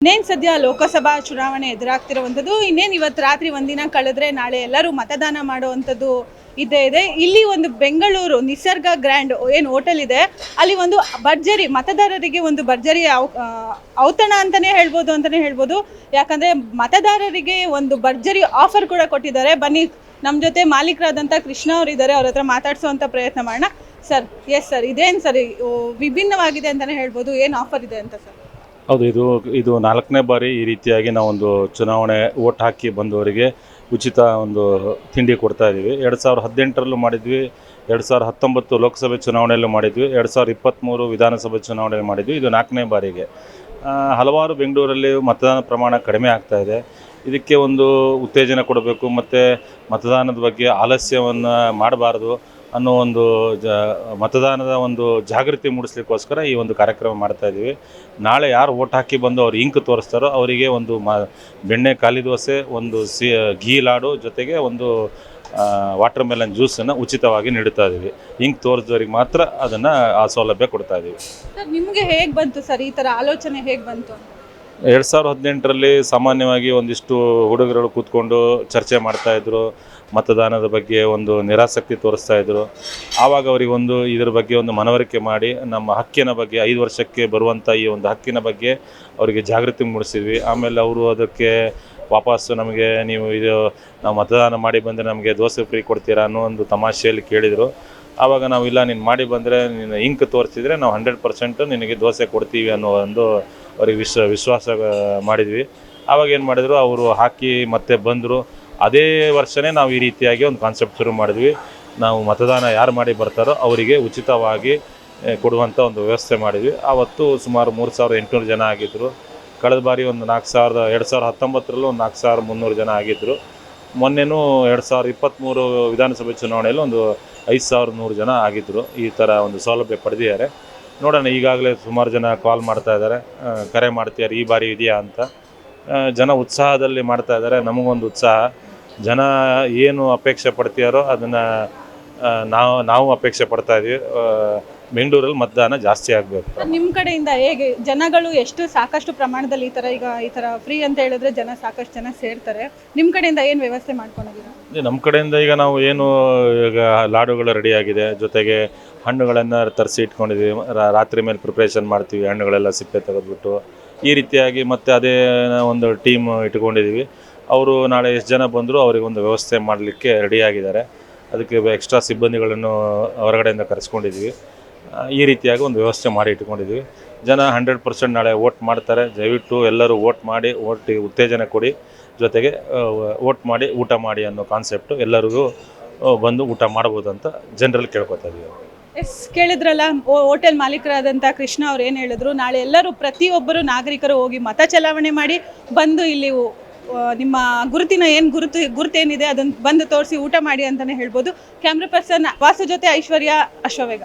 ಇನ್ನೇನು ಸದ್ಯ ಲೋಕಸಭಾ ಚುನಾವಣೆ ಎದುರಾಗ್ತಿರುವಂಥದ್ದು. ಇನ್ನೇನು ಇವತ್ತು ರಾತ್ರಿ ಒಂದಿನ ಕಳೆದ್ರೆ ನಾಳೆ ಎಲ್ಲರೂ ಮತದಾನ ಮಾಡುವಂಥದ್ದು ಇದ್ದೇ ಇದೆ. ಇಲ್ಲಿ ಒಂದು ಬೆಂಗಳೂರು ನಿಸರ್ಗ ಗ್ರ್ಯಾಂಡ್ ಏನು ಹೋಟೆಲ್ ಇದೆ, ಅಲ್ಲಿ ಒಂದು ಭರ್ಜರಿ ಮತದಾರರಿಗೆ ಒಂದು ಭರ್ಜರಿ ಔತಣ ಅಂತಲೇ ಹೇಳ್ಬೋದು. ಯಾಕಂದರೆ ಮತದಾರರಿಗೆ ಒಂದು ಭರ್ಜರಿ ಆಫರ್ ಕೂಡ ಕೊಟ್ಟಿದ್ದಾರೆ. ಬನ್ನಿ, ನಮ್ಮ ಜೊತೆ ಮಾಲೀಕರಾದಂಥ ಕೃಷ್ಣ ಅವರು ಇದ್ದಾರೆ, ಅವ್ರ ಹತ್ರ ಮಾತಾಡಿಸುವಂಥ ಪ್ರಯತ್ನ ಮಾಡೋಣ. ಸರ್, ಎಸ್ ಸರ್, ಇದೇನು ಸರ್ ವಿಭಿನ್ನವಾಗಿದೆ ಅಂತಲೇ ಹೇಳ್ಬೋದು, ಏನು ಆಫರ್ ಇದೆ ಅಂತ ಸರ್? ಹೌದು, ಇದು 4ನೇ ಬಾರಿ ಈ ರೀತಿಯಾಗಿ ನಾವೊಂದು ಚುನಾವಣೆ ಓಟ್ ಹಾಕಿ ಬಂದವರಿಗೆ ಉಚಿತ ಒಂದು ತಿಂಡಿ ಕೊಡ್ತಾ ಇದ್ದೀವಿ. 2018ರಲ್ಲೂ ಮಾಡಿದ್ವಿ, 2019 ಲೋಕಸಭೆ ಚುನಾವಣೆಯಲ್ಲೂ ಮಾಡಿದ್ವಿ, 2023 ವಿಧಾನಸಭೆ ಚುನಾವಣೆಯಲ್ಲಿ ಮಾಡಿದ್ವಿ. ಇದು 4ನೇ ಬಾರಿಗೆ. ಹಲವಾರು ಬೆಂಗಳೂರಲ್ಲಿ ಮತದಾನ ಪ್ರಮಾಣ ಕಡಿಮೆ ಆಗ್ತಾಯಿದೆ. ಇದಕ್ಕೆ ಒಂದು ಉತ್ತೇಜನ ಕೊಡಬೇಕು ಮತ್ತು ಮತದಾನದ ಬಗ್ಗೆ ಆಲಸ್ಯವನ್ನು ಮಾಡಬಾರ್ದು ಅನ್ನೋ ಒಂದು ಮತದಾನದ ಒಂದು ಜಾಗೃತಿ ಮೂಡಿಸ್ಲಿಕ್ಕೋಸ್ಕರ ಈ ಒಂದು ಕಾರ್ಯಕ್ರಮ ಮಾಡ್ತಾಯಿದ್ದೀವಿ. ನಾಳೆ ಯಾರು ಓಟ್ ಹಾಕಿ ಬಂದು ಅವ್ರು ಇಂಕ್ ತೋರಿಸ್ತಾರೋ ಅವರಿಗೆ ಒಂದು ಬೆಣ್ಣೆ ಖಾಲಿ ದೋಸೆ, ಒಂದು ಘೀ ಲಾಡು ಜೊತೆಗೆ ಒಂದು ವಾಟರ್ ಮೆಲನ್ ಜ್ಯೂಸನ್ನು ಉಚಿತವಾಗಿ ನೀಡ್ತಾ ಇದ್ದೀವಿ. ಇಂಕ್ ತೋರಿಸಿದವ್ರಿಗೆ ಮಾತ್ರ ಅದನ್ನು ಆ ಸೌಲಭ್ಯ ಕೊಡ್ತಾ ಇದ್ದೀವಿ. ಸರ್, ನಿಮಗೆ ಹೇಗೆ ಬಂತು ಸರ್ ಈ ಥರ ಆಲೋಚನೆ, ಹೇಗೆ ಬಂತು? 2018ರಲ್ಲಿ ಸಾಮಾನ್ಯವಾಗಿ ಒಂದಿಷ್ಟು ಹುಡುಗರು ಕೂತ್ಕೊಂಡು ಚರ್ಚೆ ಮಾಡ್ತಾಯಿದ್ರು, ಮತದಾನದ ಬಗ್ಗೆ ಒಂದು ನಿರಾಸಕ್ತಿ ತೋರಿಸ್ತಾಯಿದ್ರು. ಆವಾಗ ಅವರಿಗೆ ಇದ್ರ ಬಗ್ಗೆ ಒಂದು ಮನವರಿಕೆ ಮಾಡಿ ನಮ್ಮ ಹಕ್ಕಿನ ಬಗ್ಗೆ 5 ವರ್ಷಕ್ಕೆ ಬರುವಂಥ ಈ ಒಂದು ಹಕ್ಕಿನ ಬಗ್ಗೆ ಅವರಿಗೆ ಜಾಗೃತಿ ಮೂಡಿಸಿದ್ವಿ. ಆಮೇಲೆ ಅವರು ಅದಕ್ಕೆ ವಾಪಸ್ಸು ನಮಗೆ ನಾವು ಮತದಾನ ಮಾಡಿ ಬಂದರೆ ನಮಗೆ ದೋಸೆ ಫ್ರೀ ಕೊಡ್ತೀರಾ ಅನ್ನೋ ಒಂದು ತಮಾಷೆಯಲ್ಲಿ ಕೇಳಿದರು. ಆವಾಗ ನಾವು ಇಲ್ಲ, ನೀನು ಮಾಡಿ ಬಂದರೆ ನೀನು ಇಂಕ್ ತೋರಿಸಿದರೆ ನಾವು 100% ನಿನಗೆ ದೋಸೆ ಕೊಡ್ತೀವಿ ಅನ್ನೋ ಒಂದು ಅವ್ರಿಗೆ ವಿಶ್ವಾಸ ಮಾಡಿದ್ವಿ. ಆವಾಗ ಏನು ಮಾಡಿದರು, ಅವರು ಹಾಕಿ ಮತ್ತೆ ಬಂದರು. ಅದೇ ವರ್ಷವೇ ನಾವು ಈ ರೀತಿಯಾಗಿ ಒಂದು ಕಾನ್ಸೆಪ್ಟ್ ಶುರು ಮಾಡಿದ್ವಿ. ನಾವು ಮತದಾನ ಯಾರು ಮಾಡಿ ಬರ್ತಾರೋ ಅವರಿಗೆ ಉಚಿತವಾಗಿ ಕೊಡುವಂಥ ಒಂದು ವ್ಯವಸ್ಥೆ ಮಾಡಿದ್ವಿ. ಆವತ್ತು ಸುಮಾರು 3800 ಜನ ಆಗಿದ್ದರು. ಕಳೆದ ಬಾರಿ ಒಂದು 2019ರಲ್ಲೂ ಒಂದು 4300 ಜನ ಆಗಿದ್ದರು. ಮೊನ್ನೆನೂ 2023 ವಿಧಾನಸಭೆ ಚುನಾವಣೆಯಲ್ಲಿ ಒಂದು 5100 ಜನ ಆಗಿದ್ದರು. ಈ ಥರ ಒಂದು ಸೌಲಭ್ಯ ಪಡೆದಿದ್ದಾರೆ. ನೋಡೋಣ, ಈಗಾಗಲೇ ಸುಮಾರು ಜನ ಕಾಲ್ ಮಾಡ್ತಾ ಇದ್ದಾರೆ, ಕರೆ ಮಾಡ್ತಿದ್ದಾರೆ ಈ ಬಾರಿ ಇದೆಯಾ ಅಂತ. ಜನ ಉತ್ಸಾಹದಲ್ಲಿ ಮಾಡ್ತಾ ಇದ್ದಾರೆ. ನಮಗೊಂದು ಉತ್ಸಾಹ. ಜನ ಏನು ಅಪೇಕ್ಷೆ ಪಡ್ತೀಯಾರೋ ಅದನ್ನು ನಾವು ಅಪೇಕ್ಷೆ ಪಡ್ತಾ ಇದ್ದೀವಿ. ಬೆಂಗಳೂರಲ್ಲಿ ಮತದಾನ ಜಾಸ್ತಿ ಆಗಬೇಕು. ನಿಮ್ಮ ಕಡೆಯಿಂದ ಹೇಗೆ ಜನಗಳು ಸಾಕಷ್ಟು ಪ್ರಮಾಣದಲ್ಲಿ ಈ ಥರ ಫ್ರೀ ಅಂತ ಹೇಳಿದ್ರೆ ಸಾಕಷ್ಟು ಜನ ಸೇರ್ತಾರೆ. ನಿಮ್ಮ ಕಡೆಯಿಂದ ಏನು ವ್ಯವಸ್ಥೆ ಮಾಡ್ಕೊಂಡಿದ್ದೀರಾ? ನಮ್ಮ ಕಡೆಯಿಂದ ಈಗ ನಾವು ಈಗ ಲಾಡುಗಳು ರೆಡಿಯಾಗಿದೆ, ಜೊತೆಗೆ ಹಣ್ಣುಗಳನ್ನು ತರಿಸಿ ಇಟ್ಕೊಂಡಿದ್ದೀವಿ. ರಾತ್ರಿ ಮೇಲೆ ಪ್ರಿಪ್ರೇಷನ್ ಮಾಡ್ತೀವಿ, ಹಣ್ಣುಗಳೆಲ್ಲ ಸಿಪ್ಪೆ ತೆಗೆದುಬಿಟ್ಟು ಈ ರೀತಿಯಾಗಿ. ಮತ್ತು ಅದೇ ಒಂದು ಟೀಮ್ ಇಟ್ಕೊಂಡಿದ್ದೀವಿ. ಅವರು ನಾಳೆ ಎಷ್ಟು ಜನ ಬಂದರೂ ಅವರಿಗೆ ಒಂದು ವ್ಯವಸ್ಥೆ ಮಾಡಲಿಕ್ಕೆ ರೆಡಿಯಾಗಿದ್ದಾರೆ. ಅದಕ್ಕೆ ಎಕ್ಸ್ಟ್ರಾ ಸಿಬ್ಬಂದಿಗಳನ್ನು ಹೊರಗಡೆಯಿಂದ ಕರೆಸ್ಕೊಂಡಿದ್ದೀವಿ. ಈ ರೀತಿಯಾಗಿ ಒಂದು ವ್ಯವಸ್ಥೆ ಮಾಡಿ ಇಟ್ಕೊಂಡಿದ್ದೀವಿ. ಜನ 100% ನಾಳೆ ವೋಟ್ ಮಾಡ್ತಾರೆ. ದಯವಿಟ್ಟು ಎಲ್ಲರೂ ವೋಟ್ ಮಾಡಿ, ವೋಟಿಗೆ ಉತ್ತೇಜನ ಕೊಡಿ, ಜೊತೆಗೆ ವೋಟ್ ಮಾಡಿ ಊಟ ಮಾಡಿ ಅನ್ನೋ ಕಾನ್ಸೆಪ್ಟು ಎಲ್ಲರಿಗೂ ಬಂದು ಊಟ ಮಾಡ್ಬೋದು ಅಂತ ಜನರಲ್ಲಿ ಕೇಳ್ಕೊತಾ ಇದ್ದೀವಿ. ಎಸ್, ಕೇಳಿದ್ರಲ್ಲ, ಹೋಟೆಲ್ ಮಾಲೀಕರಾದಂಥ ಕೃಷ್ಣ ಅವ್ರು ಏನು ಹೇಳಿದ್ರು, ನಾಳೆ ಎಲ್ಲರೂ ಪ್ರತಿಯೊಬ್ಬರು ನಾಗರಿಕರು ಹೋಗಿ ಮತ ಚಲಾವಣೆ ಮಾಡಿ ಬಂದು ಇಲ್ಲಿ ನಿಮ್ಮ ಗುರುತಿನ ಗುರುತೇನಿದೆ ಅದನ್ನು ಬಂದು ತೋರಿಸಿ ಊಟ ಮಾಡಿ ಅಂತಲೇ ಹೇಳ್ಬೋದು. ಕ್ಯಾಮ್ರಾ ಪರ್ಸನ್ ವಾಸು ಜೊತೆ ಐಶ್ವರ್ಯ, ಅಶ್ವವೇಗ.